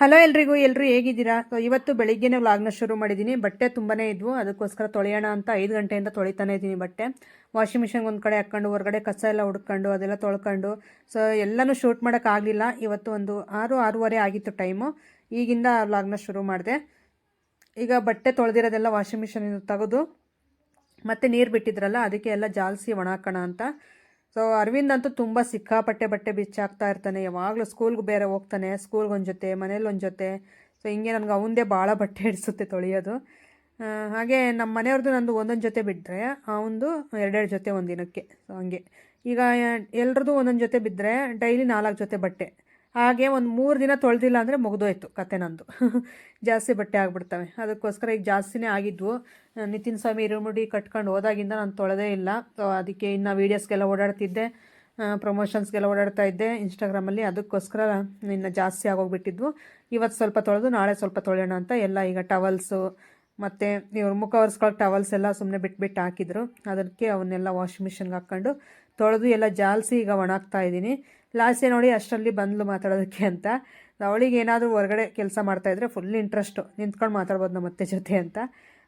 Hello ಎಲ್ರಿಗೂ, ಎಲ್ಲರೂ ಹೇಗಿದ್ದೀರಾ? ಸೊ ಇವತ್ತು ಬೆಳಿಗ್ಗೆನೇ ವ್ಲಾಗ್ನ ಶುರು ಮಾಡಿದ್ದೀನಿ. ಬಟ್ಟೆ ತುಂಬಾ ಇದ್ವು, ಅದಕ್ಕೋಸ್ಕರ ತೊಳೆಯೋಣ ಅಂತ 5 ಗಂಟೆಯಿಂದ ತೊಳಿತಾನೆ ಇದ್ದೀನಿ ಬಟ್ಟೆ. ವಾಷಿಂಗ್ ಮಿಷನ್ಗೆ ಒಂದು ಕಡೆ ಹಾಕ್ಕೊಂಡು ಹೊರಗಡೆ ಕಸ ಎಲ್ಲ ಹುಡ್ಕೊಂಡು ಅದೆಲ್ಲ ತೊಳ್ಕೊಂಡು ಸೊ ಎಲ್ಲನೂ ಶೂಟ್ ಮಾಡೋಕ್ಕಾಗಲಿಲ್ಲ. ಇವತ್ತು ಒಂದು 6-6:30 ಆಗಿತ್ತು ಟೈಮು. ಈಗಿಂದ ವ್ಲಾಗ್ನ ಶುರು ಮಾಡಿದೆ. ಈಗ ಬಟ್ಟೆ ತೊಳೆದಿರೋದೆಲ್ಲ ವಾಷಿಂಗ್ ಮಿಷನಿಂದ ತೆಗೆದು ಮತ್ತೆ ನೀರು ಬಿಟ್ಟಿದ್ರಲ್ಲ ಅದಕ್ಕೆ ಎಲ್ಲ ಜಾಲಿಸಿ ಒಣ ಹಾಕೋಣ ಅಂತ. ಸೊ ಅರವಿಂದ್ ಅಂತೂ ತುಂಬ ಸಿಕ್ಕಾಪಟ್ಟೆ ಬಟ್ಟೆ ಬಿಚ್ಚಾಕ್ತಾ ಇರ್ತಾನೆ. ಯಾವಾಗಲೂ ಸ್ಕೂಲ್ಗೆ ಬೇರೆ ಹೋಗ್ತಾನೆ, ಸ್ಕೂಲ್ಗೆ ಒಂದು ಜೊತೆ, ಮನೇಲಿ ಒಂದು ಜೊತೆ. ಸೊ ಹಿಂಗೆ ನನಗೆ ಅವಂದೇ ಭಾಳ ಬಟ್ಟೆ ಹಿಡಿಸುತ್ತೆ ತೊಳೆಯೋದು. ಹಾಗೆ ನಮ್ಮ ಮನೆಯವ್ರದ್ದು ನಂದು ಒಂದೊಂದು ಜೊತೆ ಬಿಟ್ಟರೆ ಅವನದು 2-2 ಜೊತೆ ಒಂದು ದಿನಕ್ಕೆ. ಸೊ ಹಂಗೆ ಈಗ ಎಲ್ರದ್ದು ಒಂದೊಂದು ಜೊತೆ ಬಿದ್ದರೆ ಡೈಲಿ 4 ಜೊತೆ ಬಟ್ಟೆ. ಹಾಗೆ ಒಂದು 3 ದಿನ ತೊಳೆದಿಲ್ಲ ಅಂದರೆ ಮುಗಿದೋಯ್ತು ಕತೆ ನಂದು. ಜಾಸ್ತಿ ಬಟ್ಟೆ ಆಗಿಬಿಡ್ತವೆ. ಅದಕ್ಕೋಸ್ಕರ ಈಗ ಜಾಸ್ತಿನೇ ಆಗಿದ್ವು. ನಿತಿನ್ ಸ್ವಾಮಿ ಇರುಮುಡಿ ಕಟ್ಕೊಂಡು ಹೋದಾಗಿಂದ ನಾನು ತೊಳೆದೇ ಇಲ್ಲ. ಸೊ ಅದಕ್ಕೆ ಇನ್ನು ವೀಡಿಯೋಸ್ಗೆಲ್ಲ ಓಡಾಡ್ತಿದ್ದೆ, ಪ್ರಮೋಷನ್ಸ್ಗೆಲ್ಲ ಓಡಾಡ್ತಾ ಇದ್ದೆ ಇನ್ಸ್ಟಾಗ್ರಾಮಲ್ಲಿ. ಅದಕ್ಕೋಸ್ಕರ ಇನ್ನು ಜಾಸ್ತಿ ಆಗೋಗ್ಬಿಟ್ಟಿದ್ವು. ಇವತ್ತು ಸ್ವಲ್ಪ ತೊಳೆದು ನಾಳೆ ಸ್ವಲ್ಪ ತೊಳೆಯೋಣ ಅಂತ ಎಲ್ಲ ಈಗ ಟವಲ್ಸು ಮತ್ತು ಇವ್ರ ಮುಖ ಒರೆಸ್ಕೊಳ್ಳೋ ಟವಲ್ಸ್ ಎಲ್ಲ ಸುಮ್ಮನೆ ಬಿಟ್ಬಿಟ್ಟು ಹಾಕಿದ್ರು. ಅದಕ್ಕೆ ಅವನ್ನೆಲ್ಲ ವಾಷಿಂಗ್ ಮಿಷನ್ಗೆ ಹಾಕ್ಕೊಂಡು ತೊಳೆದು ಎಲ್ಲ ಜಾಲಿಸಿ ಈಗ ಒಣಾಗ್ತಾ ಇದ್ದೀನಿ. ಲಾಸ್ಟೇ ನೋಡಿ ಅಷ್ಟರಲ್ಲಿ ಬಂದ್ಲು ಮಾತಾಡೋದಕ್ಕೆ ಅಂತ. ಅವಳಿಗೆ ಏನಾದರೂ ಹೊರಗಡೆ ಕೆಲಸ ಮಾಡ್ತಾಯಿದ್ರೆ ಫುಲ್ ಇಂಟ್ರೆಸ್ಟು, ನಿಂತ್ಕೊಂಡು ಮಾತಾಡ್ಬೋದು ನಮ್ಮ ಅತ್ತೆ ಜೊತೆ ಅಂತ.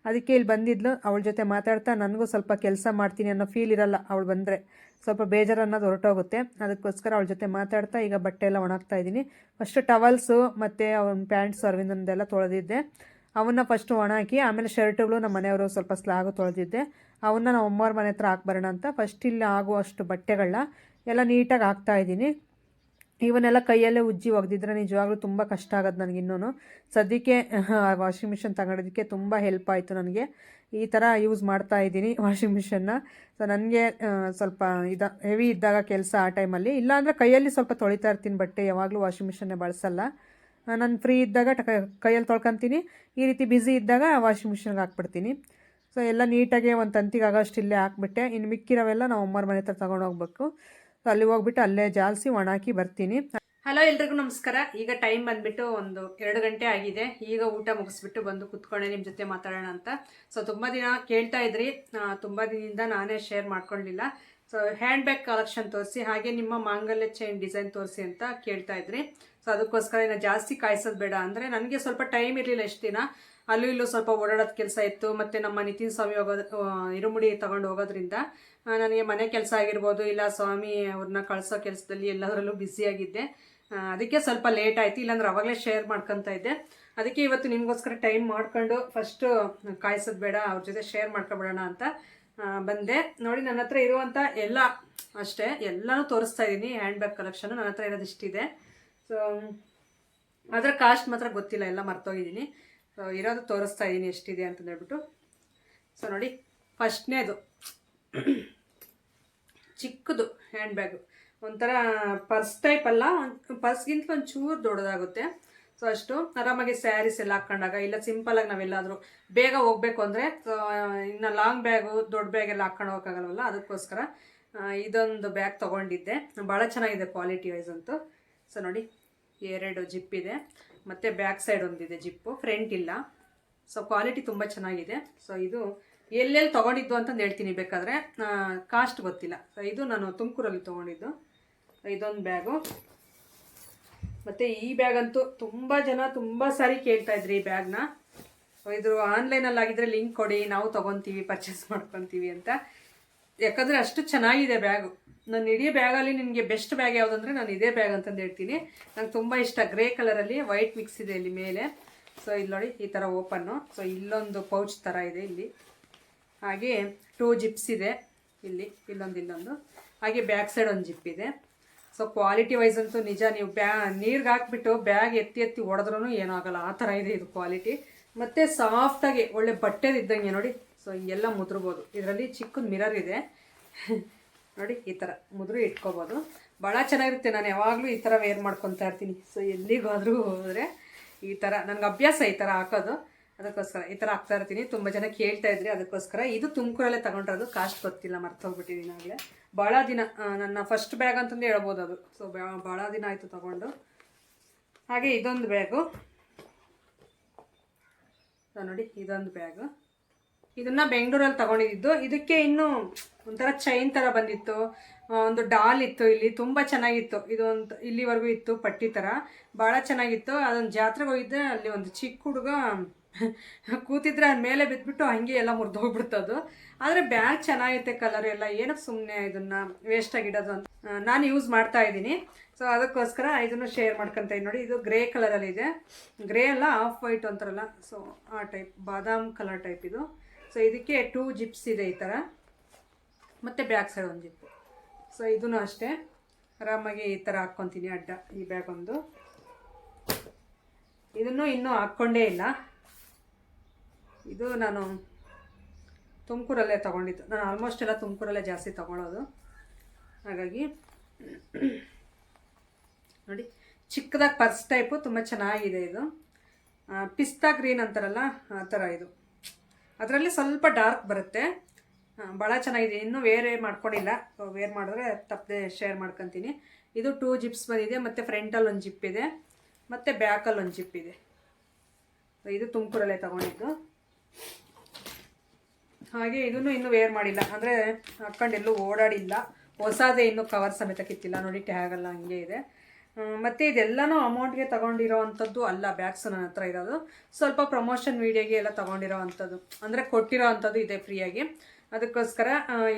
ಅದಕ್ಕೆ ಇಲ್ಲಿ ಬಂದಿದ್ಲು. ಅವಳ ಜೊತೆ ಮಾತಾಡ್ತಾ ನನಗೂ ಸ್ವಲ್ಪ ಕೆಲಸ ಮಾಡ್ತೀನಿ ಅನ್ನೋ ಫೀಲ್ ಇರಲ್ಲ. ಅವಳು ಬಂದರೆ ಸ್ವಲ್ಪ ಬೇಜಾರು ಅನ್ನೋದು ಹೊರಟೋಗುತ್ತೆ. ಅದಕ್ಕೋಸ್ಕರ ಅವಳ ಜೊತೆ ಮಾತಾಡ್ತಾ ಈಗ ಬಟ್ಟೆ ಎಲ್ಲ ಒಣಗ್ತಾ ಇದ್ದೀನಿ. ಫಸ್ಟು ಟವಲ್ಸು ಮತ್ತು ಅವನ ಪ್ಯಾಂಟ್ಸು ಅರವಿಂದನ್ನೆಲ್ಲ ತೊಳೆದಿದ್ದೆ. ಅವನ್ನ ಫಸ್ಟು ಒಣಾಕಿ ಆಮೇಲೆ ಶರ್ಟುಗಳು ನಮ್ಮ ಮನೆಯವರು ಸ್ವಲ್ಪ ಸ್ಲಾಗು ತೊಳೆದಿದ್ದೆ. ಅವನ್ನ ನಾವು ಅಮ್ಮವ್ರ ಮನೆ ಹತ್ರ ಹಾಕ್ಬರೋಣ ಅಂತ ಫಸ್ಟ್ ಇಲ್ಲಿ ಆಗುವಷ್ಟು ಬಟ್ಟೆಗಳನ್ನ ಎಲ್ಲ ನೀಟಾಗಿ ಹಾಕ್ತಾಯಿದ್ದೀನಿ. ಇವನ್ನೆಲ್ಲ ಕೈಯಲ್ಲೇ ಉಜ್ಜಿ ಒಗೆದಿದ್ರೆ ನಿಜವಾಗ್ಲೂ ತುಂಬ ಕಷ್ಟ ಆಗೋದು ನನಗಿನ್ನೂ. ಸದ್ಯಕ್ಕೆ ವಾಷಿಂಗ್ ಮಿಷನ್ ತಗೊಳೋದಕ್ಕೆ ತುಂಬ ಹೆಲ್ಪ್ ಆಯಿತು ನನಗೆ. ಈ ಥರ ಯೂಸ್ ಮಾಡ್ತಾ ಇದ್ದೀನಿ ವಾಷಿಂಗ್ ಮಿಷನ್ನ. ಸೊ ನನಗೆ ಸ್ವಲ್ಪ ಹೆವಿ ಇದ್ದಾಗ ಕೆಲಸ ಆ ಟೈಮಲ್ಲಿ, ಇಲ್ಲಾಂದರೆ ಕೈಯಲ್ಲಿ ಸ್ವಲ್ಪ ತೊಳಿತಾ ಇರ್ತೀನಿ ಬಟ್ಟೆ. ಯಾವಾಗಲೂ ವಾಷಿಂಗ್ ಮಿಷನ್ನೇ ಬಳಸಲ್ಲ. ನಾನು ಫ್ರೀ ಇದ್ದಾಗ ಕೈಯಲ್ಲಿ ತೊಳ್ಕೊತೀನಿ, ಈ ರೀತಿ ಬ್ಯುಸಿ ಇದ್ದಾಗ ವಾಷಿಂಗ್ ಮಿಷನ್ಗೆ ಹಾಕ್ಬಿಡ್ತೀನಿ. ಸೊ ಎಲ್ಲ ನೀಟಾಗಿ ಒಂದು ತಂತಿಗೆ ಆಗೋಷ್ಟು ಇಲ್ಲೇ ಹಾಕ್ಬಿಟ್ಟೆ. ಇನ್ನು ಮಿಕ್ಕಿರೋವೆಲ್ಲ ನಾವು ಅಮ್ಮರ ಮನೆ ಹತ್ರ ತೊಗೊಂಡು ಹೋಗ್ಬೇಕು. ಸೊ ಅಲ್ಲಿ ಹೋಗ್ಬಿಟ್ಟು ಅಲ್ಲೇ ಜಾಲಿಸಿ ಒಣಾಕಿ ಬರ್ತೀನಿ. ಹಲೋ ಎಲ್ರಿಗೂ ನಮಸ್ಕಾರ. ಈಗ ಟೈಮ್ ಬಂದುಬಿಟ್ಟು ಒಂದು 2 ಗಂಟೆ ಆಗಿದೆ. ಈಗ ಊಟ ಮುಗಿಸ್ಬಿಟ್ಟು ಬಂದು ಕುತ್ಕೊಂಡೆ ನಿಮ್ಮ ಜೊತೆ ಮಾತಾಡೋಣ ಅಂತ. ಸೊ ತುಂಬ ದಿನ ಕೇಳ್ತಾ ಇದ್ರಿ, ತುಂಬ ದಿನದಿಂದ ನಾನೇ ಶೇರ್ ಮಾಡ್ಕೊಳ್ಳಿಲ್ಲ. ಸೊ ಹ್ಯಾಂಡ್ ಬ್ಯಾಗ್ ಕಲೆಕ್ಷನ್ ತೋರಿಸಿ, ಹಾಗೆ ನಿಮ್ಮ ಮಾಂಗಲ್ಯ ಚೈನ್ ಡಿಸೈನ್ ತೋರಿಸಿ ಅಂತ ಕೇಳ್ತಾ ಇದ್ರಿ. ಸೊ ಅದಕ್ಕೋಸ್ಕರ ಇನ್ನು ಜಾಸ್ತಿ ಕಾಯಿಸೋದು ಬೇಡ ಅಂದರೆ ನನಗೆ ಸ್ವಲ್ಪ ಟೈಮ್ ಇರಲಿಲ್ಲ ಎಷ್ಟು ದಿನ. ಅಲ್ಲೂ ಇಲ್ಲೂ ಸ್ವಲ್ಪ ಓಡಾಡೋದು ಕೆಲಸ ಇತ್ತು. ಮತ್ತು ನಮ್ಮ ನಿತಿನ್ ಸ್ವಾಮಿ ಇರುಮುಡಿ ತಗೊಂಡು ಹೋಗೋದ್ರಿಂದ ನನಗೆ ಮನೆ ಕೆಲಸ ಆಗಿರ್ಬೋದು, ಇಲ್ಲ ಸ್ವಾಮಿ ಅವ್ರನ್ನ ಕಳಿಸೋ ಕೆಲಸದಲ್ಲಿ ಎಲ್ಲದರಲ್ಲೂ ಬ್ಯುಸಿಯಾಗಿದ್ದೆ. ಅದಕ್ಕೆ ಸ್ವಲ್ಪ ಲೇಟ್ ಆಯಿತು, ಇಲ್ಲಾಂದ್ರೆ ಅವಾಗಲೇ ಶೇರ್ ಮಾಡ್ಕೊತಾ ಇದ್ದೆ. ಅದಕ್ಕೆ ಇವತ್ತು ನಿಮಗೋಸ್ಕರ ಟೈಮ್ ಮಾಡ್ಕೊಂಡು ಫಸ್ಟು ಕಾಯಿಸೋದು ಬೇಡ, ಅವ್ರ ಜೊತೆ ಶೇರ್ ಮಾಡ್ಕೊಬಿಡೋಣ ಅಂತ ಬಂದೆ. ನೋಡಿ ನನ್ನ ಹತ್ರ ಇರುವಂಥ ಎಲ್ಲ ಅಷ್ಟೇ ಎಲ್ಲನೂ ತೋರಿಸ್ತಾ ಇದ್ದೀನಿ. ಹ್ಯಾಂಡ್ ಬ್ಯಾಗ್ ಕಲೆಕ್ಷನು ನನ್ನ ಹತ್ರ ಇರೋದು ಇಷ್ಟಿದೆ. ಸೊ ಅದರ ಕಾಸ್ಟ್ ಮಾತ್ರ ಗೊತ್ತಿಲ್ಲ, ಎಲ್ಲ ಮರ್ತೋಗಿದ್ದೀನಿ. ಸೊ ಇರೋದು ತೋರಿಸ್ತಾ ಇದ್ದೀನಿ ಎಷ್ಟಿದೆ ಅಂತ ಹೇಳ್ಬಿಟ್ಟು. ಸೊ ನೋಡಿ, ಫಸ್ಟ್ನೇದು ಚಿಕ್ಕದು ಹ್ಯಾಂಡ್ ಬ್ಯಾಗು, ಒಂಥರ ಪರ್ಸ್ ಟೈಪ್ ಅಲ್ಲ, ಪರ್ಸ್ಗಿಂತ ಒಂಚೂರು ದೊಡ್ಡದಾಗುತ್ತೆ. ಸೊ ಅಷ್ಟು ಆರಾಮಾಗಿ ಸ್ಯಾರೀಸ್ ಎಲ್ಲ ಹಾಕ್ಕೊಂಡಾಗ, ಇಲ್ಲ ಸಿಂಪಲಾಗಿ ನಾವೆಲ್ಲಾದರೂ ಬೇಗ ಹೋಗ್ಬೇಕು ಅಂದರೆ, ಇನ್ನು ಲಾಂಗ್ ಬ್ಯಾಗು ದೊಡ್ಡ ಬ್ಯಾಗ್ ಎಲ್ಲ ಹಾಕ್ಕೊಂಡು ಹೋಗೋಕ್ಕಾಗಲ್ವಲ್ಲ, ಅದಕ್ಕೋಸ್ಕರ ಇದೊಂದು ಬ್ಯಾಗ್ ತೊಗೊಂಡಿದ್ದೆ. ಭಾಳ ಚೆನ್ನಾಗಿದೆ ಕ್ವಾಲಿಟಿ ವೈಸ್ ಅಂತೂ. ಸೊ ನೋಡಿ, 2 ಜಿಪ್ ಇದೆ, ಮತ್ತು ಬ್ಯಾಕ್ ಸೈಡ್ ಒಂದಿದೆ ಜಿಪ್ಪು, ಫ್ರಂಟ್ ಇಲ್ಲ. ಸೊ ಕ್ವಾಲಿಟಿ ತುಂಬ ಚೆನ್ನಾಗಿದೆ. ಸೊ ಇದು ಎಲ್ಲೆಲ್ಲಿ ತೊಗೊಂಡಿದ್ದು ಅಂತಂದು ಹೇಳ್ತೀನಿ ಬೇಕಾದರೆ, ಕಾಸ್ಟ್ ಗೊತ್ತಿಲ್ಲ. ಸೊ ಇದು ನಾನು ತುಮಕೂರಲ್ಲಿ ತೊಗೊಂಡಿದ್ದು. ಇದೊಂದು ಬ್ಯಾಗು. ಮತ್ತು ಈ ಬ್ಯಾಗ್ ಅಂತೂ ತುಂಬ ಜನ ತುಂಬ ಸಾರಿ ಕೇಳ್ತಾಯಿದ್ರಿ ಈ ಬ್ಯಾಗ್ನ. ಇದು ಆನ್ಲೈನಲ್ಲಿ ಆಗಿದ್ದರೆ ಲಿಂಕ್ ಕೊಡಿ, ನಾವು ತೊಗೊತೀವಿ, ಪರ್ಚೇಸ್ ಮಾಡ್ಕೊತೀವಿ ಅಂತ. ಯಾಕಂದರೆ ಅಷ್ಟು ಚೆನ್ನಾಗಿದೆ ಬ್ಯಾಗು. ನಾನು ಇಡೀ ಬ್ಯಾಗಲ್ಲಿ ನಿಮಗೆ ಬೆಸ್ಟ್ ಬ್ಯಾಗ್ ಯಾವುದಂದರೆ ನಾನು ಇದೇ ಬ್ಯಾಗ್ ಅಂತಂದು ಹೇಳ್ತೀನಿ. ನಂಗೆ ತುಂಬ ಇಷ್ಟ. ಗ್ರೇ ಕಲರಲ್ಲಿ ವೈಟ್ ಮಿಕ್ಸ್ ಇದೆ ಇಲ್ಲಿ ಮೇಲೆ. ಸೊ ಇಲ್ಲಿ ನೋಡಿ, ಈ ಥರ ಓಪನ್ನು. ಸೊ ಇಲ್ಲೊಂದು ಪೌಚ್ ಥರ ಇದೆ ಇಲ್ಲಿ. ಹಾಗೆ 2 ಜಿಪ್ಸ್ ಇದೆ ಇಲ್ಲಿ, ಇಲ್ಲೊಂದು. ಹಾಗೆ ಬ್ಯಾಕ್ ಸೈಡ್ ಒಂದು ಜಿಪ್ ಇದೆ. ಸೊ ಕ್ವಾಲಿಟಿ ವೈಸ್ ಅಂತೂ ನಿಜ, ನೀವು ನೀರಿಗೆ ಹಾಕ್ಬಿಟ್ಟು ಬ್ಯಾಗ್ ಎತ್ತಿ ಹೊಡೆದ್ರೂ ಏನೂ ಆಗೋಲ್ಲ, ಆ ಥರ ಇದೆ ಇದು ಕ್ವಾಲಿಟಿ. ಮತ್ತು ಸಾಫ್ಟಾಗಿ ಒಳ್ಳೆ ಬಟ್ಟೆದಿದ್ದಂಗೆ ನೋಡಿ. ಸೊ ಹಿಂಗೆಲ್ಲ ಮುದ್ರಬೋದು. ಇದರಲ್ಲಿ ಚಿಕ್ಕದು ಮಿರರ್ ಇದೆ ನೋಡಿ, ಈ ಥರ ಮುದ್ರು ಇಟ್ಕೋಬೋದು. ಭಾಳ ಚೆನ್ನಾಗಿರುತ್ತೆ. ನಾನು ಯಾವಾಗಲೂ ಈ ಥರ ವೇರ್ ಮಾಡ್ಕೊತಾ ಇರ್ತೀನಿ. ಸೊ ಎಲ್ಲಿಗಾದರೂ ಹೋದರೆ ಈ ಥರ ನನಗೆ ಅಭ್ಯಾಸ ಈ ಥರ ಹಾಕೋದು. ಅದಕ್ಕೋಸ್ಕರ ಈ ಥರ ಹಾಕ್ತಾ ಇರ್ತೀನಿ. ತುಂಬ ಜನ ಕೇಳ್ತಾ ಇದ್ರಿ, ಅದಕ್ಕೋಸ್ಕರ. ಇದು ತುಮಕೂರಲ್ಲೇ ತೊಗೊಂಡಿರೋದು, ಕಾಸ್ಟ್ ಗೊತ್ತಿಲ್ಲ, ಮರ್ತೋಗ್ಬಿಟ್ಟಿದ್ದೀನಿ ಆಗಲೇ. ಭಾಳ ದಿನ, ನನ್ನ ಫಸ್ಟ್ ಬ್ಯಾಗ್ ಅಂತಂದು ಹೇಳ್ಬೋದು ಅದು. ಸೊ ಭಾಳ ದಿನ ಆಯಿತು ತೊಗೊಂಡು. ಹಾಗೆ ಇದೊಂದು ಬ್ಯಾಗು ನೋಡಿ, ಇದೊಂದು ಬ್ಯಾಗು. ಇದನ್ನು ಬೆಂಗಳೂರಲ್ಲಿ ತೊಗೊಂಡಿದ್ದು. ಇದಕ್ಕೆ ಇನ್ನೂ ಒಂಥರ ಚೈನ್ ಥರ ಬಂದಿತ್ತು, ಒಂದು ಡಾಲ್ ಇತ್ತು, ಇಲ್ಲಿ ತುಂಬ ಚೆನ್ನಾಗಿತ್ತು. ಇದೊಂದು ಇಲ್ಲಿವರೆಗೂ ಇತ್ತು ಪಟ್ಟಿ ಥರ, ಭಾಳ ಚೆನ್ನಾಗಿತ್ತು. ಅದೊಂದು ಜಾತ್ರೆಗೆ ಹೋಗಿದ್ದೆ, ಅಲ್ಲಿ ಒಂದು ಚಿಕ್ಕ ಹುಡುಗ ಕೂತಿದ್ರೆ ಅದ್ರ ಮೇಲೆ ಬಿದ್ದುಬಿಟ್ಟು ಹಂಗೆ ಎಲ್ಲ ಮುರಿದೋಗ್ಬಿಡ್ತದು. ಆದರೆ ಬ್ಯಾಗ್ ಚೆನ್ನಾಗೈತೆ, ಕಲರ್ ಎಲ್ಲ, ಏನಕ್ಕೆ ಸುಮ್ಮನೆ ಇದನ್ನು ವೇಸ್ಟಾಗಿಡೋದು ಅಂತ ನಾನು ಯೂಸ್ ಮಾಡ್ತಾ ಇದ್ದೀನಿ. ಸೊ ಅದಕ್ಕೋಸ್ಕರ ಇದನ್ನು ಶೇರ್ ಮಾಡ್ಕೊತ ಇದ್ದೀನಿ. ನೋಡಿ, ಇದು ಗ್ರೇ ಕಲರಲ್ಲಿ ಇದೆ, ಗ್ರೇ ಅಲ್ಲ ಆಫ್ ವೈಟ್ ಅಂತಾರಲ್ಲ, ಸೊ ಆ ಟೈಪ್ ಬಾದಾಮ್ ಕಲರ್ ಟೈಪ್ ಇದು. ಸೊ ಇದಕ್ಕೆ 2 ಜಿಪ್ಸ್ ಇದೆ ಈ ಥರ, ಮತ್ತು ಬ್ಯಾಕ್ ಸೈಡ್ ಒಂದು ಜಿಪ್ಪು. ಸೊ ಇದೂ ಅಷ್ಟೇ ಆರಾಮಾಗಿ ಈ ಥರ ಹಾಕ್ಕೊತೀನಿ ಅಡ್ಡ. ಈ ಬ್ಯಾಗ್ ಒಂದು, ಇದನ್ನು ಇನ್ನೂ ಹಾಕ್ಕೊಂಡೇ ಇಲ್ಲ. ಇದು ನಾನು ತುಮಕೂರಲ್ಲೇ ತೊಗೊಂಡಿದ್ದು. ನಾನು ಆಲ್ಮೋಸ್ಟ್ ಎಲ್ಲ ತುಮಕೂರಲ್ಲೇ ಜಾಸ್ತಿ ತೊಗೊಳೋದು, ಹಾಗಾಗಿ ನೋಡಿ ಚಿಕ್ಕದಾಗಿ ಪರ್ಸ್ ಟೈಪು, ತುಂಬ ಚೆನ್ನಾಗಿದೆ ಇದು. ಪಿಸ್ತಾ ಗ್ರೀನ್ ಅಂತಾರಲ್ಲ ಆ ಥರ ಇದು. ಅದರಲ್ಲಿ ಸ್ವಲ್ಪ ಡಾರ್ಕ್ ಬರುತ್ತೆ, ಭಾಳ ಚೆನ್ನಾಗಿದೆ. ಇನ್ನೂ ವೇರ್ ಮಾಡ್ಕೊಂಡಿಲ್ಲ, ವೇರ್ ಮಾಡಿದ್ರೆ ತಪ್ಪದೆ ಶೇರ್ ಮಾಡ್ಕೊತೀನಿ. ಇದು 2 ಜಿಪ್ಸ್ ಬಂದಿದೆ, ಮತ್ತು ಫ್ರಂಟಲ್ಲಿ ಒಂದು ಜಿಪ್ ಇದೆ, ಮತ್ತು ಬ್ಯಾಕಲ್ಲಿ ಒಂದು ಜಿಪ್ ಇದೆ. ಇದು ತುಮಕೂರಲ್ಲೇ ತೊಗೊಂಡಿದ್ದು. ಹಾಗೆ ಇದನ್ನು ಇನ್ನೂ ವೇರ್ ಮಾಡಿಲ್ಲ, ಅಂದರೆ ಹಾಕ್ಕೊಂಡೆಲ್ಲೂ ಓಡಾಡಿಲ್ಲ, ಹೊಸದೇ ಇನ್ನೂ ಕವರ್ ಸಮೇತ ಕಿತ್ತಿಲ್ಲ. ನೋಡಿ ಟ್ಯಾಗಲ್ಲ ಹಂಗೆ ಇದೆ. ಮತ್ತು ಇದೆಲ್ಲನೂ ಅಮೌಂಟ್ಗೆ ತೊಗೊಂಡಿರೋ ಅಂಥದ್ದು ಅಲ್ಲ, ಬ್ಯಾಗ್ಸು ನನ್ನ ಹತ್ರ ಇರೋದು. ಸ್ವಲ್ಪ ಪ್ರಮೋಷನ್ ವೀಡಿಯೋಗೆ ಎಲ್ಲ ತೊಗೊಂಡಿರೋ ಅಂಥದ್ದು, ಅಂದರೆ ಕೊಟ್ಟಿರೋ ಅಂಥದ್ದು ಇದೆ ಫ್ರೀಯಾಗಿ. ಅದಕ್ಕೋಸ್ಕರ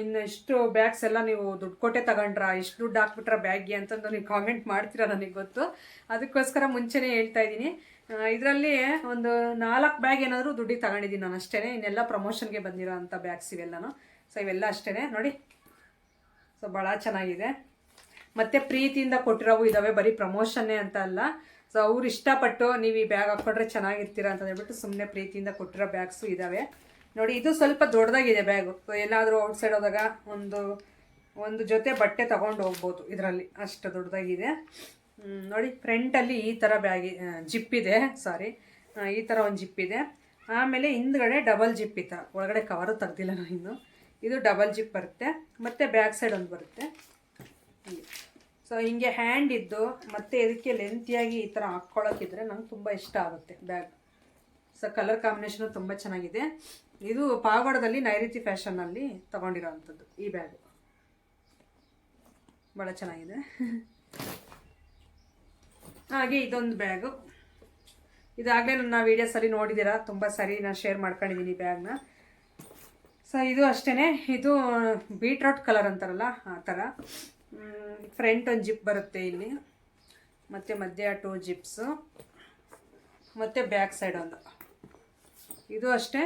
ಇನ್ನು ಇಷ್ಟು ಬ್ಯಾಗ್ಸ್ ಎಲ್ಲ ನೀವು ದುಡ್ಡು ಕೊಟ್ಟೆ ತಗೊಂಡ್ರಾ, ಇಷ್ಟು ದುಡ್ಡು ಹಾಕ್ಬಿಟ್ರ ಬ್ಯಾಗ್ಗೆ ಅಂತಂದು ನೀವು ಕಾಮೆಂಟ್ ಮಾಡ್ತೀರಾ, ನನಗೆ ಗೊತ್ತು. ಅದಕ್ಕೋಸ್ಕರ ಮುಂಚೆನೇ ಹೇಳ್ತಾ ಇದ್ದೀನಿ. ಇದರಲ್ಲಿ ಒಂದು 4 ಬ್ಯಾಗ್ ಏನಾದರೂ ದುಡ್ಡಿಗೆ ತಗೊಂಡಿದ್ದೀನಿ ನಾನು ಅಷ್ಟೇ. ಇನ್ನೆಲ್ಲ ಪ್ರಮೋಷನ್ಗೆ ಬಂದಿರೋ ಅಂಥ ಬ್ಯಾಗ್ಸ್ ಇವೆಲ್ಲನೂ. ಸೊ ಇವೆಲ್ಲ ಅಷ್ಟೇ ನೋಡಿ. ಸೊ ಭಾಳ ಚೆನ್ನಾಗಿದೆ, ಮತ್ತು ಪ್ರೀತಿಯಿಂದ ಕೊಟ್ಟಿರೋವು ಇದ್ದಾವೆ, ಬರೀ ಪ್ರಮೋಷನ್ನೇ ಅಂತ ಅಲ್ಲ. ಸೊ ಅವ್ರು ಇಷ್ಟಪಟ್ಟು ನೀವು ಈ ಬ್ಯಾಗ್ ಹಾಕ್ಕೊಂಡ್ರೆ ಚೆನ್ನಾಗಿರ್ತೀರ ಅಂತ ಹೇಳ್ಬಿಟ್ಟು ಸುಮ್ಮನೆ ಪ್ರೀತಿಯಿಂದ ಕೊಟ್ಟಿರೋ ಬ್ಯಾಗ್ಸು ಇದ್ದಾವೆ. ನೋಡಿ, ಇದು ಸ್ವಲ್ಪ ದೊಡ್ಡದಾಗಿದೆ ಬ್ಯಾಗು. ಸೊ ಎಲ್ಲಾದರೂ ಔಟ್ಸೈಡ್ ಹೋದಾಗ ಒಂದು ಜೊತೆ ಬಟ್ಟೆ ತೊಗೊಂಡು ಹೋಗ್ಬೋದು ಇದರಲ್ಲಿ, ಅಷ್ಟು ದೊಡ್ಡದಾಗಿದೆ. ನೋಡಿ, ಫ್ರಂಟಲ್ಲಿ ಈ ಥರ ಜಿಪ್ ಇದೆ, ಈ ಥರ ಒಂದು ಜಿಪ್ ಇದೆ. ಆಮೇಲೆ ಹಿಂದ್ಗಡೆ ಡಬಲ್ ಜಿಪ್ ಈ ಥರ, ಒಳಗಡೆ ಕವರು ತೆಗ್ದಿಲ್ಲ ನಾನು ಇನ್ನು. ಇದು ಡಬಲ್ ಜಿಪ್ ಬರುತ್ತೆ, ಮತ್ತು ಬ್ಯಾಕ್ ಸೈಡ್ ಒಂದು ಬರುತ್ತೆ. ಸೊ ಹಿಂಗೆ ಹ್ಯಾಂಡ್ ಇದ್ದು, ಮತ್ತು ಇದಕ್ಕೆ ಲೆಂತಿಯಾಗಿ ಈ ಥರ ಹಾಕ್ಕೊಳ್ಳೋಕ್ಕಿದ್ರೆ ನಂಗೆ ತುಂಬ ಇಷ್ಟ ಆಗುತ್ತೆ ಬ್ಯಾಗ್. ಸೊ ಕಲರ್ ಕಾಂಬಿನೇಷನು ತುಂಬ ಚೆನ್ನಾಗಿದೆ. ಇದು ಪಾವಗಡದಲ್ಲಿ ನೈಋತಿ ಫ್ಯಾಷನ್ನಲ್ಲಿ ತೊಗೊಂಡಿರೋ ಅಂಥದ್ದು ಈ ಬ್ಯಾಗು, ಭಾಳ ಚೆನ್ನಾಗಿದೆ. ಹಾಗೆ ಇದೊಂದು ಬ್ಯಾಗು, ಇದಾಗಲೇ ನನ್ನ ವೀಡಿಯೋಸಲ್ಲಿ ನೋಡಿದ್ದೀರಾ, ತುಂಬ ಸರಿ ನಾನು ಶೇರ್ ಮಾಡ್ಕೊಂಡಿದ್ದೀನಿ ಈ ಬ್ಯಾಗ್ನ. ಸೊ ಇದು ಅಷ್ಟೇ, ಇದು ಬೀಟ್ರೂಟ್ ಕಲರ್ ಅಂತಾರಲ್ಲ ಆ ಥರ. ಫ್ರಂಟ್ ಒಂದು ಜಿಪ್ ಬರುತ್ತೆ ಇಲ್ಲಿ, ಮತ್ತು ಮಧ್ಯ 2 ಜಿಪ್ಸು, ಮತ್ತು ಬ್ಯಾಕ್ ಸೈಡ್ ಒಂದು. ಇದು ಅಷ್ಟೇ,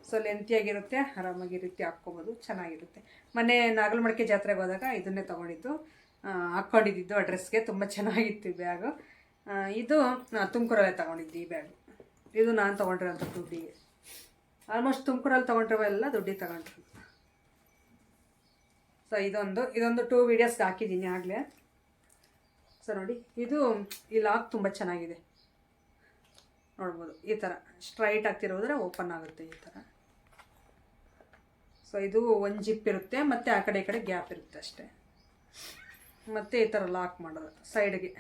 ಸೊ ಲೆಂತಿಯಾಗಿರುತ್ತೆ, ಆರಾಮಾಗಿ ರೀತಿ ಹಾಕ್ಕೊಬೋದು, ಚೆನ್ನಾಗಿರುತ್ತೆ. ಮೊನ್ನೆ ನಾಗಲಮಡಿಕೆ ಜಾತ್ರೆಗೆ ಹೋದಾಗ ಇದನ್ನೇ ತೊಗೊಂಡಿದ್ದು, ಹಾಕ್ಕೊಂಡಿದ್ದು ಅಡ್ರೆಸ್ಗೆ. ತುಂಬ ಚೆನ್ನಾಗಿತ್ತು ಈ ಬ್ಯಾಗು. ಇದು ತುಮಕೂರಲ್ಲೇ ತೊಗೊಂಡಿದ್ದು ಈ ಬ್ಯಾಗು. ಇದು ನಾನು ತೊಗೊಂಡಿರೋಂಥ ದುಡ್ಡಿಗೆ, ಆಲ್ಮೋಸ್ಟ್ ತುಮಕೂರಲ್ಲಿ ತೊಗೊಂಡಿರೋವೆಲ್ಲ ದುಡ್ಡಿಗೆ ತಗೊಂಡ್ರು. ಸೊ ಇದೊಂದು 2 ವೀಡಿಯೋಸ್ಗೆ ಹಾಕಿದ್ದೀನಿ ಆಗಲೇ. ಸೊ ನೋಡಿ, ಇದು ಈ ಲಾಕ್ ತುಂಬ ಚೆನ್ನಾಗಿದೆ, ನೋಡ್ಬೋದು. ಈ ಥರ ಸ್ಟ್ರೈಟ್ ಆಗ್ತಿರೋದ್ರೆ ಓಪನ್ ಆಗುತ್ತೆ ಈ ಥರ. ಸೊ ಇದು ಒಂದು ಜಿಪ್ ಇರುತ್ತೆ, ಮತ್ತು ಆ ಕಡೆ ಈ ಕಡೆ ಗ್ಯಾಪ್ ಇರುತ್ತೆ ಅಷ್ಟೇ. ಮತ್ತು ಈ ಥರ ಲಾಕ್ ಮಾಡೋದು ಸೈಡ್ಗೆ,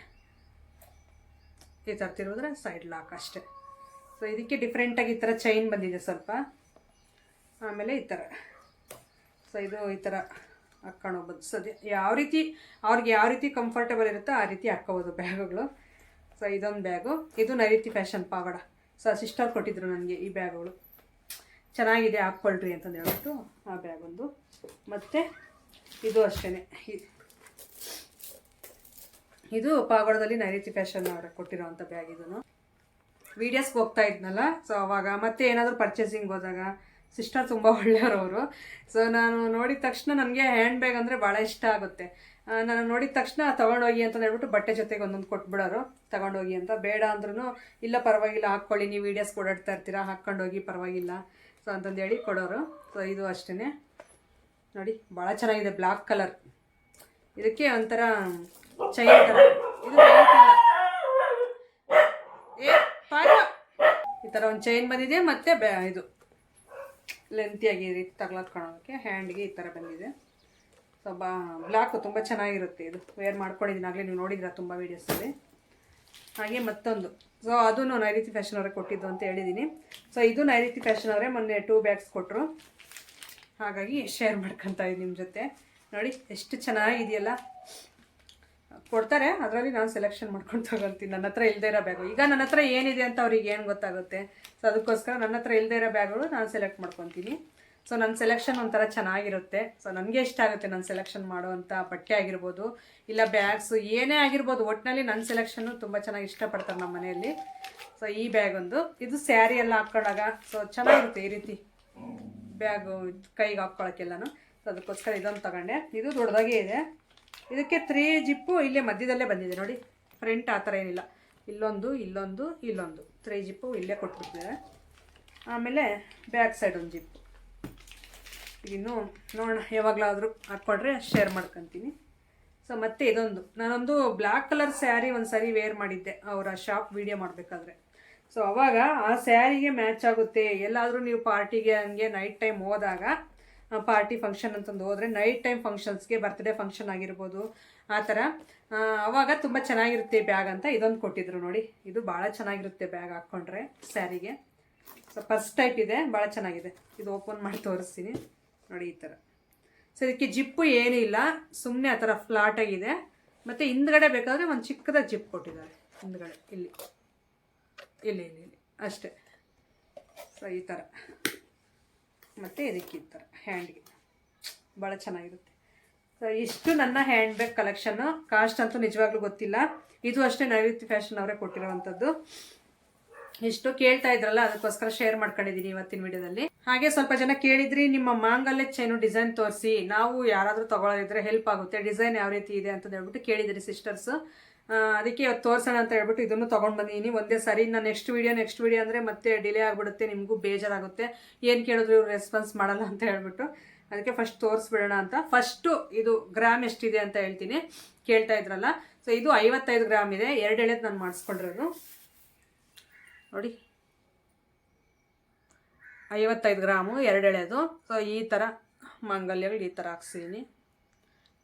ಈ ಥರ ತಿರೋದ್ರೆ ಸೈಡ್ ಲಾಕ್ ಅಷ್ಟೇ. ಸೊ ಇದಕ್ಕೆ ಡಿಫ್ರೆಂಟಾಗಿ ಈ ಥರ ಚೈನ್ ಬಂದಿದೆ ಸ್ವಲ್ಪ. ಆಮೇಲೆ ಈ ಥರ, ಸೊ ಇದು ಈ ಥರ ಹಾಕ್ಕೊಂಡು ಹೋಗ್ಬೋದು. ಸೊ ಅವ್ರಿಗೆ ಯಾವ ರೀತಿ ಕಂಫರ್ಟೇಬಲ್ ಇರುತ್ತೋ ಆ ರೀತಿ ಹಾಕ್ಕೋಬೋದು ಬ್ಯಾಗುಗಳು. ಸೊ ಇದೊಂದು ಬ್ಯಾಗು, ಇದು ನೈಋತಿ ಫ್ಯಾಷನ್ ಪಾವಗಡ. ಸೊ ಸಿಸ್ಟರ್ ಕೊಟ್ಟಿದ್ರು ನನಗೆ ಈ ಬ್ಯಾಗುಗಳು, ಚೆನ್ನಾಗಿದೆ ಹಾಕ್ಕೊಳ್ರಿ ಅಂತಂದು ಹೇಳ್ಬಿಟ್ಟು ಆ ಬ್ಯಾಗೊಂದು. ಮತ್ತು ಇದು ಅಷ್ಟೇ, ಇದು ಪಾವಗಡದಲ್ಲಿ ನೈಋತಿ ಫ್ಯಾಷನ್ ಅವರ ಕೊಟ್ಟಿರೋವಂಥ ಬ್ಯಾಗ್. ಇದನ್ನು ವೀಡಿಯೋಸ್ಗೆ ಹೋಗ್ತಾ ಇದ್ನಲ್ಲ, ಸೊ ಅವಾಗ ಮತ್ತೆ ಏನಾದರೂ ಪರ್ಚೇಸಿಂಗ್ ಹೋದಾಗ ಸಿಸ್ಟರ್ ತುಂಬ ಒಳ್ಳೆಯವರು. ಸೊ ನಾನು ನೋಡಿದ ತಕ್ಷಣ ನನಗೆ ಹ್ಯಾಂಡ್ ಬ್ಯಾಗ್ ಅಂದರೆ ಭಾಳ ಇಷ್ಟ ಆಗುತ್ತೆ. ನಾನು ನೋಡಿದ ತಕ್ಷಣ ತೊಗೊಂಡೋಗಿ ಅಂತ ಹೇಳ್ಬಿಟ್ಟು ಬಟ್ಟೆ ಜೊತೆಗೆ ಒಂದೊಂದು ಕೊಟ್ಬಿಡೋರು, ತೊಗೊಂಡೋಗಿ ಅಂತ. ಬೇಡ ಅಂದ್ರೂ ಇಲ್ಲ ಪರವಾಗಿಲ್ಲ ಹಾಕ್ಕೊಳ್ಳಿ, ನೀವು ವೀಡಿಯೋಸ್ ಓಡಾಡ್ತಾ ಇರ್ತೀರಾ, ಹಾಕ್ಕೊಂಡೋಗಿ ಪರವಾಗಿಲ್ಲ ಸೊ ಅಂತಂದೇಳಿ ಕೊಡೋರು. ಸೊ ಇದು ಅಷ್ಟೇ ನೋಡಿ, ಭಾಳ ಚೆನ್ನಾಗಿದೆ, ಬ್ಲ್ಯಾಕ್ ಕಲರ್. ಇದಕ್ಕೆ ಒಂಥರ ಚೈನ್ ಥರ, ಇದು ಈ ಥರ ಒಂದು ಚೈನ್ ಬಂದಿದೆ, ಮತ್ತು ಇದು ಲೆಂತಿಯಾಗಿ ತಗ್ಲಾತ್ಕೊಳ್ಳೋದಕ್ಕೆ ಹ್ಯಾಂಡ್ಗೆ ಈ ಥರ ಬಂದಿದೆ. ಸೊ ಬ್ಲ್ಯಾಕು ತುಂಬ ಚೆನ್ನಾಗಿರುತ್ತೆ. ಇದು ವೇರ್ ಮಾಡ್ಕೊಂಡಿದ್ದೀನಿ ಆಗಲೇ, ನೀವು ನೋಡಿದ್ದೀರಾ ತುಂಬ ವೀಡಿಯೋಸಲ್ಲಿ. ಹಾಗೆ ಮತ್ತೊಂದು, ಸೊ ಅದು ನೈಋತಿ ಫ್ಯಾಷನ್ ಅವರೇ ಕೊಟ್ಟಿದ್ದು ಅಂತ ಹೇಳಿದ್ದೀನಿ. ಸೊ ಇದು ನೈಋತಿ ಫ್ಯಾಷನ್ ಅವರೇ ಮೊನ್ನೆ 2 ಬ್ಯಾಗ್ಸ್ ಕೊಟ್ಟರು, ಹಾಗಾಗಿ ಶೇರ್ ಮಾಡ್ಕೊತಾ ಇದ್ದೀನಿ ನಿಮ್ಮ ಜೊತೆ. ನೋಡಿ ಎಷ್ಟು ಚೆನ್ನಾಗಿದೆಯಲ್ಲ, ಕೊಡ್ತಾರೆ, ಅದರಲ್ಲಿ ನಾನು ಸೆಲೆಕ್ಷನ್ ಮಾಡ್ಕೊಂಡು ತಗೊಳ್ತೀನಿ. ನನ್ನ ಹತ್ರ ಇಲ್ಲದೇ ಇರೋ ಬ್ಯಾಗು, ಈಗ ನನ್ನ ಹತ್ರ ಏನಿದೆ ಅಂತ ಅವ್ರಿಗೆ ಏನು ಗೊತ್ತಾಗುತ್ತೆ. ಸೊ ಅದಕ್ಕೋಸ್ಕರ ನನ್ನ ಹತ್ರ ಇಲ್ಲದೇ ಇರೋ ಬ್ಯಾಗ್ಗಳು ನಾನು ಸೆಲೆಕ್ಟ್ ಮಾಡ್ಕೊತೀನಿ. ಸೊ ನನ್ನ ಸೆಲೆಕ್ಷನ್ ಒಂಥರ ಚೆನ್ನಾಗಿರುತ್ತೆ. ಸೊ ನನಗೆ ಇಷ್ಟ ಆಗುತ್ತೆ ನಾನು ಸೆಲೆಕ್ಷನ್ ಮಾಡುವಂಥ ಬಟ್ಟೆ ಆಗಿರ್ಬೋದು, ಇಲ್ಲ ಬ್ಯಾಗ್ಸು, ಏನೇ ಆಗಿರ್ಬೋದು, ಒಟ್ಟಿನಲ್ಲಿ ನನ್ನ ಸೆಲೆಕ್ಷನ್ನು ತುಂಬ ಚೆನ್ನಾಗಿ ಇಷ್ಟಪಡ್ತಾರೆ ನಮ್ಮ ಮನೆಯಲ್ಲಿ. ಸೊ ಈ ಬ್ಯಾಗ್ ಒಂದು, ಇದು ಸ್ಯಾರಿ ಎಲ್ಲ ಹಾಕ್ಕೊಂಡಾಗ ಸೊ ಚೆನ್ನಾಗಿರುತ್ತೆ ಈ ರೀತಿ ಬ್ಯಾಗು, ಕೈಗೆ ಹಾಕ್ಕೊಳ್ಳೋಕ್ಕೆಲ್ಲನೂ. ಸೊ ಅದಕ್ಕೋಸ್ಕರ ಇದೊಂದು ತಗೊಂಡೆ. ಇದು ದೊಡ್ಡದಾಗೇ ಇದೆ, ಇದಕ್ಕೆ 3 ಜಿಪ್ಪು ಇಲ್ಲೇ ಮಧ್ಯದಲ್ಲೇ ಬಂದಿದೆ ನೋಡಿ, ಫ್ರಂಟ್ ಆ ಥರ ಏನಿಲ್ಲ, ಇಲ್ಲೊಂದು 3 ಜಿಪ್ಪು ಇಲ್ಲೇ ಕೊಟ್ಬಿಟ್ಟಿದ್ದಾರೆ. ಆಮೇಲೆ ಬ್ಯಾಕ್ ಸೈಡ್ ಒಂದು ಜಿಪ್ಪು. ಇನ್ನು ನೋಡೋಣ ಯಾವಾಗಲಾದರೂ ಹಾಕ್ಕೊಂಡ್ರೆ ಶೇರ್ ಮಾಡ್ಕೊತೀನಿ. ಸೊ ಮತ್ತು ಇದೊಂದು, ನಾನೊಂದು ಬ್ಲ್ಯಾಕ್ ಕಲರ್ ಸ್ಯಾರಿ ಒಂದು ಸಾರಿ ವೇರ್ ಮಾಡಿದ್ದೆ ಅವರ ಶಾಪ್ ವಿಡಿಯೋ ಮಾಡಬೇಕಾದ್ರೆ. ಸೊ ಅವಾಗ ಆ ಸ್ಯಾರಿಗೆ ಮ್ಯಾಚ್ ಆಗುತ್ತೆ. ಎಲ್ಲಾದರೂ ನೀವು ಪಾರ್ಟಿಗೆ ಹಂಗೆ ನೈಟ್ ಟೈಮ್ ಹೋದಾಗ, ಪಾರ್ಟಿ ಫಂಕ್ಷನ್ ಅಂತಂದು ಹೋದರೆ, ನೈಟ್ ಟೈಮ್ ಫಂಕ್ಷನ್ಸ್ಗೆ, ಬರ್ತ್ಡೇ ಫಂಕ್ಷನ್ ಆಗಿರ್ಬೋದು ಆ ಥರ, ಅವಾಗ ತುಂಬ ಚೆನ್ನಾಗಿರುತ್ತೆ ಬ್ಯಾಗ್ ಅಂತ ಇದೊಂದು ಕೊಟ್ಟಿದ್ರು ನೋಡಿ. ಇದು ಭಾಳ ಚೆನ್ನಾಗಿರುತ್ತೆ ಬ್ಯಾಗ್ ಹಾಕ್ಕೊಂಡ್ರೆ ಸ್ಯಾರಿಗೆ. ಸೊ ಪರ್ಸ್ ಟೈಪ್ ಇದೆ, ಭಾಳ ಚೆನ್ನಾಗಿದೆ. ಇದು ಓಪನ್ ಮಾಡಿ ತೋರಿಸ್ತೀನಿ ನೋಡಿ, ಈ ಥರ. ಸೊ ಇದಕ್ಕೆ ಜಿಪ್ಪು ಏನೂ ಇಲ್ಲ, ಸುಮ್ಮನೆ ಆ ಥರ ಫ್ಲಾಟಾಗಿದೆ. ಮತ್ತು ಹಿಂದ್ಗಡೆ ಬೇಕಾದರೆ ಒಂದು ಚಿಕ್ಕದಾಗಿ ಜಿಪ್ ಕೊಟ್ಟಿದ್ದಾರೆ ಹಿಂದ್ಗಡೆ, ಇಲ್ಲಿ ಅಷ್ಟೇ. ಸೊ ಈ ಥರ, ಮತ್ತು ಇದಕ್ಕೆ ಈ ಥರ ಹ್ಯಾಂಡ್ಗೆ ಭಾಳ ಚೆನ್ನಾಗಿರುತ್ತೆ. ಸೊ ಇಷ್ಟು ನನ್ನ ಹ್ಯಾಂಡ್ ಬ್ಯಾಗ್ ಕಲೆಕ್ಷನ್ನು. ಕಾಸ್ಟ್ ಅಂತೂ ನಿಜವಾಗ್ಲೂ ಗೊತ್ತಿಲ್ಲ. ಇದು ಅಷ್ಟೇ ನೈಋತಿ ಫ್ಯಾಷನ್ ಅವರೇ ಕೊಟ್ಟಿರೋವಂಥದ್ದು. ಇಷ್ಟು ಕೇಳ್ತಾ ಇದ್ರಲ್ಲ, ಅದಕ್ಕೋಸ್ಕರ ಶೇರ್ ಮಾಡ್ಕೊಂಡಿದ್ದೀನಿ ಇವತ್ತಿನ ವಿಡಿಯೋದಲ್ಲಿ. ಹಾಗೆ ಸ್ವಲ್ಪ ಜನ ಕೇಳಿದ್ರಿ, ನಿಮ್ಮ ಮಾಂಗಲ್ಯ ಚೈನು ಡಿಸೈನ್ ತೋರಿಸಿ, ನಾವು ಯಾರಾದರೂ ತೊಗೊಳ್ಳೋದಿದ್ರೆ ಹೆಲ್ಪ್ ಆಗುತ್ತೆ, ಡಿಸೈನ್ ಯಾವ ರೀತಿ ಇದೆ ಅಂತ ಹೇಳ್ಬಿಟ್ಟು ಕೇಳಿದಿರಿ ಸಿಸ್ಟರ್ಸು. ಅದಕ್ಕೆ ಇವತ್ತು ತೋರಿಸೋಣ ಅಂತ ಹೇಳ್ಬಿಟ್ಟು ಇದನ್ನು ತೊಗೊಂಡು ಬಂದಿದ್ದೀನಿ ಒಂದೇ ಸಾರಿ. ನಾನು ನೆಕ್ಸ್ಟ್ ವಿಡಿಯೋ ಅಂದರೆ ಮತ್ತೆ ಡಿಲೇ ಆಗಿಬಿಡುತ್ತೆ, ನಿಮಗೂ ಬೇಜಾರಾಗುತ್ತೆ, ಏನು ಕೇಳಿದ್ರು ಇವ್ರು ರೆಸ್ಪಾನ್ಸ್ ಮಾಡಲ್ಲ ಅಂತ ಹೇಳ್ಬಿಟ್ಟು. ಅದಕ್ಕೆ ಫಸ್ಟ್ ತೋರಿಸ್ಬಿಡೋಣ ಅಂತ. ಫಸ್ಟು ಇದು ಗ್ರಾಮ್ ಎಷ್ಟಿದೆ ಅಂತ ಹೇಳ್ತೀನಿ, ಕೇಳ್ತಾ ಇದ್ರಲ್ಲ. ಸೊ ಇದು 55 ಗ್ರಾಮ್ ಇದೆ, 2 ಎಳೆದು ನಾನು ಮಾಡಿಸ್ಕೊಂಡಿರೋದು ನೋಡಿ, 55 ಗ್ರಾಮು 2 ಎಳೆದು. ಸೊ ಈ ಥರ ಮಾಂಗಲ್ಯಗಳು ಈ ಥರ ಹಾಕ್ಸಿದ್ದೀನಿ.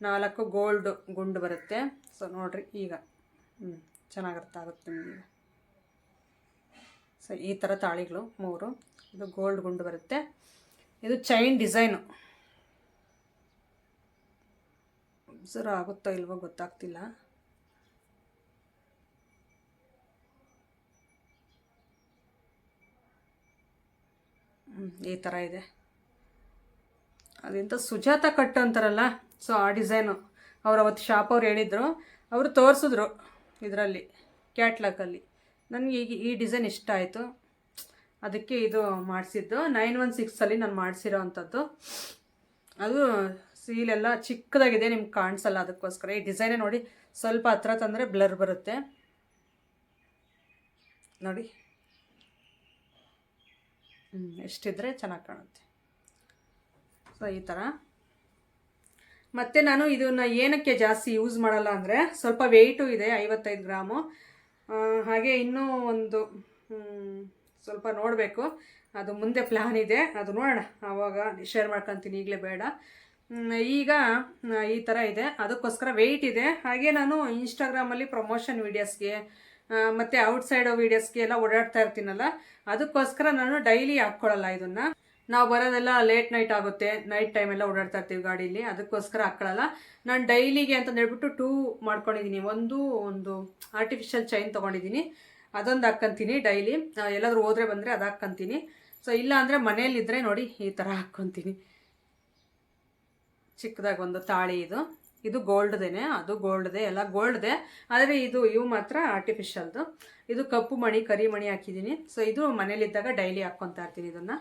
4 ಗೋಲ್ಡ್ ಗುಂಡು ಬರುತ್ತೆ. ಸೊ ನೋಡಿರಿ ಈಗ ಚೆನ್ನಾಗಿ ಅರ್ಥ ಆಗುತ್ತೆ ನಿಮಗೆ. ಸೊ ಈ ಥರ ತಾಳಿಗಳು 3, ಇದು ಗೋಲ್ಡ್ ಗುಂಡು ಬರುತ್ತೆ. ಇದು ಚೈನ್ ಡಿಸೈನು, ಅಬ್ಸರ್ವ್ ಆಗುತ್ತೋ ಇಲ್ವೋ ಗೊತ್ತಾಗ್ತಿಲ್ಲ. ಈ ಥರ ಇದೆ. ಅದೆಂತ ಸುಜಾತ ಕಟ್ ಅಂತಾರಲ್ಲ, ಸೊ ಆ ಡಿಸೈನು ಅವ್ರು ಅವತ್ತು ಶಾಪ್ ಅವ್ರು ಹೇಳಿದರು, ಅವರು ತೋರಿಸಿದ್ರು ಇದರಲ್ಲಿ ಕ್ಯಾಟ್ಲಾಗಲ್ಲಿ. ನನಗೆ ಈಗ ಈ ಡಿಸೈನ್ ಇಷ್ಟ ಆಯಿತು, ಅದಕ್ಕೆ ಇದು ಮಾಡಿಸಿದ್ದು. 916ಅಲ್ಲಿ ನಾನು ಮಾಡಿಸಿರೋ ಅಂಥದ್ದು. ಅದು ಸೀಲೆಲ್ಲ ಚಿಕ್ಕದಾಗಿದೆ, ನಿಮ್ಗೆ ಕಾಣಿಸಲ್ಲ, ಅದಕ್ಕೋಸ್ಕರ ಈ ಡಿಸೈನೇ ನೋಡಿ. ಸ್ವಲ್ಪ ಹತ್ರ ತಂದರೆ ಬ್ಲರ್ ಬರುತ್ತೆ ನೋಡಿ, ಎಷ್ಟಿದ್ರೆ ಚೆನ್ನಾಗಿ ಕಾಣುತ್ತೆ. ಸೊ ಈ ಥರ. ಮತ್ತು ನಾನು ಇದನ್ನು ಏನಕ್ಕೆ ಜಾಸ್ತಿ ಯೂಸ್ ಮಾಡಲ್ಲ ಅಂದರೆ, ಸ್ವಲ್ಪ ವೆಯ್ಟು ಇದೆ, 55 ಗ್ರಾಮು. ಹಾಗೆ ಇನ್ನೂ ಒಂದು ಸ್ವಲ್ಪ ನೋಡಬೇಕು, ಅದು ಮುಂದೆ ಪ್ಲ್ಯಾನ್ ಇದೆ, ಅದು ನೋಡೋಣ, ಆವಾಗ ಶೇರ್ ಮಾಡ್ಕೊತೀನಿ, ಈಗಲೇ ಬೇಡ. ಈಗ ಈ ಥರ ಇದೆ, ಅದಕ್ಕೋಸ್ಕರ ವೆಯ್ಟ್ ಇದೆ. ಹಾಗೆ ನಾನು ಇನ್ಸ್ಟಾಗ್ರಾಮಲ್ಲಿ ಪ್ರಮೋಷನ್ ವೀಡಿಯೋಸ್ಗೆ ಮತ್ತು ಔಟ್ಸೈಡ್ ವೀಡಿಯೋಸ್ಗೆ ಎಲ್ಲ ಓಡಾಡ್ತಾ ಇರ್ತೀನಲ್ಲ, ಅದಕ್ಕೋಸ್ಕರ ನಾನು ಡೈಲಿ ಹಾಕ್ಕೊಳ್ಳಲ್ಲ ಇದನ್ನು. ನಾವು ಬರೋದೆಲ್ಲ ಲೇಟ್ ನೈಟ್ ಆಗುತ್ತೆ, ನೈಟ್ ಟೈಮೆಲ್ಲ ಓಡಾಡ್ತಾ ಇರ್ತೀವಿ ಗಾಡೀಲಿ, ಅದಕ್ಕೋಸ್ಕರ ಹಾಕ್ಕೊಳ್ಳಲ್ಲ. ನಾನು ಡೈಲಿಗೆ ಅಂತಂದು ಹೇಳ್ಬಿಟ್ಟು 2 ಮಾಡ್ಕೊಂಡಿದ್ದೀನಿ. ಒಂದು ಆರ್ಟಿಫಿಷಿಯಲ್ ಚೈನ್ ತೊಗೊಂಡಿದ್ದೀನಿ, ಅದೊಂದು ಹಾಕ್ಕೊಂತೀನಿ ಡೈಲಿ. ಎಲ್ಲಾದರೂ ಹೋದರೆ ಬಂದರೆ ಅದು ಹಾಕ್ಕೊಂತೀನಿ. ಸೊ ಇಲ್ಲ ಅಂದರೆ ಮನೇಲಿದ್ದರೆ ನೋಡಿ ಈ ಥರ ಹಾಕ್ಕೊತೀನಿ. ಚಿಕ್ಕದಾಗಿ ಒಂದು ತಾಳಿ, ಇದು ಗೋಲ್ಡ್ದೇನೆ, ಅದು ಗೋಲ್ಡ್ದೆ, ಎಲ್ಲ ಗೋಲ್ಡ್ದೆ, ಆದರೆ ಇವು ಮಾತ್ರ ಆರ್ಟಿಫಿಷಿಯಲ್ದು. ಇದು ಕಪ್ಪು ಮಣಿ, ಕರಿ ಮಣಿ ಹಾಕಿದ್ದೀನಿ. ಸೊ ಇದು ಮನೇಲಿದ್ದಾಗ ಡೈಲಿ ಹಾಕ್ಕೊತಾ ಇರ್ತೀನಿ ಇದನ್ನು.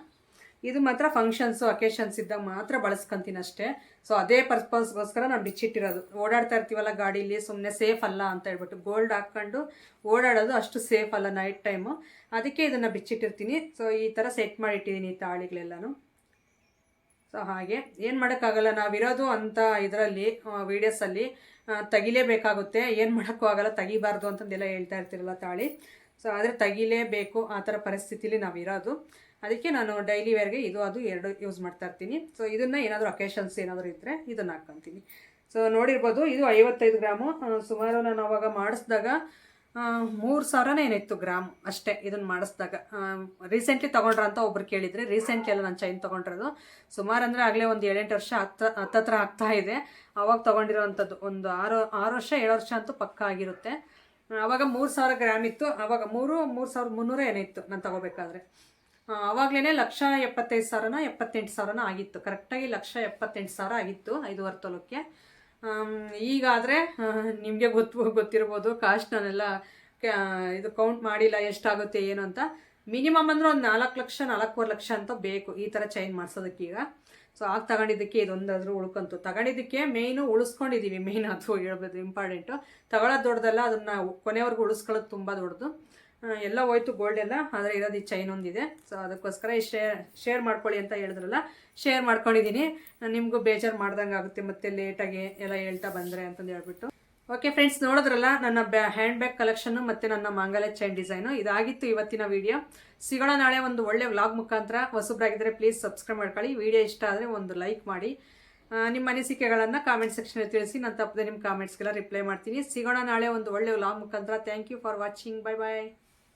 ಇದು ಮಾತ್ರ ಫಂಕ್ಷನ್ಸು ಅಕೇಶನ್ಸ್ ಇದ್ದಾಗ ಮಾತ್ರ ಬಳಸ್ಕೊತೀನಿ ಅಷ್ಟೇ. ಸೊ ಅದೇ ಪರ್ಪಸ್ಗೋಸ್ಕರ ನಾನು ಬಿಚ್ಚಿಟ್ಟಿರೋದು. ಓಡಾಡ್ತಾ ಇರ್ತೀವಲ್ಲ ಗಾಡೀಲಿ, ಸುಮ್ಮನೆ ಸೇಫ್ ಅಲ್ಲ ಅಂತ ಹೇಳ್ಬಿಟ್ಟು ಗೋಲ್ಡ್ ಹಾಕ್ಕೊಂಡು ಓಡಾಡೋದು ಅಷ್ಟು ಸೇಫ್ ಅಲ್ಲ ನೈಟ್ ಟೈಮು, ಅದಕ್ಕೆ ಇದನ್ನು ಬಿಚ್ಚಿಟ್ಟಿರ್ತೀನಿ. ಸೊ ಈ ಥರ ಸೆಟ್ ಮಾಡಿಟ್ಟಿದ್ದೀನಿ ಈ ತಾಳಿಗಳೆಲ್ಲನೂ. ಸೊ ಹಾಗೆ ಏನು ಮಾಡೋಕ್ಕಾಗಲ್ಲ, ನಾವಿರೋದು ಅಂತ ಇದರಲ್ಲಿ ವೀಡಿಯೋಸಲ್ಲಿ ತೆಗಿಲೇಬೇಕಾಗುತ್ತೆ, ಏನು ಮಾಡೋಕ್ಕೂ ಆಗಲ್ಲ, ತೆಗಿಬಾರ್ದು ಅಂತಂದೆಲ್ಲ ಹೇಳ್ತಾ ಇರ್ತೀರಲ್ಲ ತಾಳಿ. ಸೊ ಆದರೆ ತೆಗಿಲೇಬೇಕು, ಆ ಥರ ಪರಿಸ್ಥಿತಿಲಿ ನಾವಿರೋದು. ಅದಕ್ಕೆ ನಾನು ಡೈಲಿ ವೇರ್ಗೆ ಇದು 2 ಯೂಸ್ ಮಾಡ್ತಾ ಇರ್ತೀನಿ. ಸೊ ಇದನ್ನು ಏನಾದರೂ ಅಕೇಶನ್ಸ್ ಏನಾದರೂ ಇದ್ದರೆ ಇದನ್ನು ಹಾಕ್ಕೊತೀನಿ. ಸೊ ನೋಡಿರ್ಬೋದು, ಇದು 55 ಗ್ರಾಮು. ಸುಮಾರು ನಾನು ಅವಾಗ ಮಾಡಿಸಿದಾಗ 3,000 ಏನಿತ್ತು ಗ್ರಾಮ್ ಅಷ್ಟೇ ಇದನ್ನು ಮಾಡಿಸಿದಾಗ. ರೀಸೆಂಟ್ಲಿ ತೊಗೊಂಡ್ರ ಅಂತ ಒಬ್ರು ಕೇಳಿದರೆ, ರೀಸೆಂಟ್ಲಿ ಎಲ್ಲ ನಾನು ಚೈನ್ ತೊಗೊಂಡಿರೋದು. ಸುಮಾರು ಅಂದರೆ ಆಗಲೇ ಒಂದು 7-8 ವರ್ಷ ಹತ್ತತ್ರ ಆಗ್ತಾ ಇದೆ. ಆವಾಗ ತೊಗೊಂಡಿರೋವಂಥದ್ದು ಒಂದು 6 ವರ್ಷ 7 ವರ್ಷ ಅಂತೂ ಪಕ್ಕ ಆಗಿರುತ್ತೆ. ಆವಾಗ 3,000 ಗ್ರಾಮ್ ಇತ್ತು. ಆವಾಗ 3,300 ಏನಿತ್ತು ನಾನು ತಗೋಬೇಕಾದ್ರೆ. ಆವಾಗಲೇ 1,75,000 78,000 ಆಗಿತ್ತು. ಕರೆಕ್ಟಾಗಿ 1,78,000 ಆಗಿತ್ತು 5.5 ತೊಲಕ್ಕೆ. ಈಗಾದರೆ ನಿಮಗೆ ಗೊತ್ತಿರ್ಬೋದು ಕಾಸ್ಟ್. ನಾನೆಲ್ಲ ಇದು ಕೌಂಟ್ ಮಾಡಿಲ್ಲ ಎಷ್ಟಾಗುತ್ತೆ ಏನು ಅಂತ. ಮಿನಿಮಮ್ ಅಂದರೆ ಒಂದು 4 ಲಕ್ಷ 4.25 ಲಕ್ಷ ಅಂತ ಬೇಕು ಈ ಥರ ಚೈನ್ ಮಾಡಿಸೋದಕ್ಕೀಗ. ಸೊ ಆಗ ತಗೊಂಡಿದ್ದಕ್ಕೆ ಇದೊಂದಾದರೂ ಉಳ್ಕೊಂತು. ತಗೊಂಡಿದ್ದಕ್ಕೆ ಮೇಯ್ನು ಉಳಿಸ್ಕೊಂಡಿದ್ದೀವಿ. ಮೇಯ್ನ್ ಅದು ಹೇಳ್ಬೋದು ಇಂಪಾರ್ಟೆಂಟು. ತಗೊಳ್ಳೋದು ದೊಡ್ಡದಲ್ಲ, ಅದನ್ನು ಕೊನೆವರೆಗೂ ಉಳಿಸ್ಕೊಳ್ಳೋದು ತುಂಬ ದೊಡ್ಡದು. ಎಲ್ಲ ಹೋಯ್ತು ಗೋಲ್ಡ್ ಎಲ್ಲ, ಆದರೆ ಇರೋದು ಈ ಚೈನ್ ಒಂದಿದೆ. ಸೊ ಅದಕ್ಕೋಸ್ಕರ ಶೇರ್ ಮಾಡ್ಕೊಳ್ಳಿ ಅಂತ ಹೇಳಿದ್ರಲ್ಲ, ಶೇರ್ ಮಾಡ್ಕೊಂಡಿದ್ದೀನಿ. ನಿಮಗೂ ಬೇಜಾರು ಮಾಡ್ದಂಗೆ ಆಗುತ್ತೆ ಮತ್ತೆ ಲೇಟಾಗಿ ಎಲ್ಲ ಹೇಳ್ತಾ ಬಂದರೆ ಅಂತಂದು ಹೇಳ್ಬಿಟ್ಟು. ಓಕೆ ಫ್ರೆಂಡ್ಸ್, ನೋಡಿದ್ರಲ್ಲ ನನ್ನ ಹ್ಯಾಂಡ್ ಬ್ಯಾಗ್ ಕಲೆಕ್ಷನ್ನು ಮತ್ತು ನನ್ನ ಮಾಂಗಲ್ಯ ಚೈನ್ ಡಿಸೈನು. ಇದಾಗಿತ್ತು ಇವತ್ತಿನ ವಿಡಿಯೋ. ಸಿಗೋಣ ನಾಳೆ ಒಂದು ಒಳ್ಳೆ ವ್ಲಾಗ್ ಮುಖಾಂತರ. ಹೊಸಬ್ರಾಗಿದ್ದರೆ ಪ್ಲೀಸ್ ಸಬ್ಸ್ಕ್ರೈಬ್ ಮಾಡ್ಕೊಳ್ಳಿ. ವಿಡಿಯೋ ಇಷ್ಟ ಆದರೆ ಒಂದು ಲೈಕ್ ಮಾಡಿ. ನಿಮ್ಮ ಅನಿಸಿಕೆಗಳನ್ನು ಕಾಮೆಂಟ್ ಸೆಕ್ಷನಲ್ಲಿ ತಿಳಿಸಿ. ನಾನು ತಪ್ಪದೆ ನಿಮ್ಮ ಕಾಮೆಂಟ್ಸ್ಗೆಲ್ಲ ರಿಪ್ಲೈ ಮಾಡ್ತೀನಿ. ಸಿಗೋಣ ನಾಳೆ ಒಂದು ಒಳ್ಳೆ ವ್ಲಾಗ್ ಮುಖಾಂತರ. Thank you for watching. Bye bye.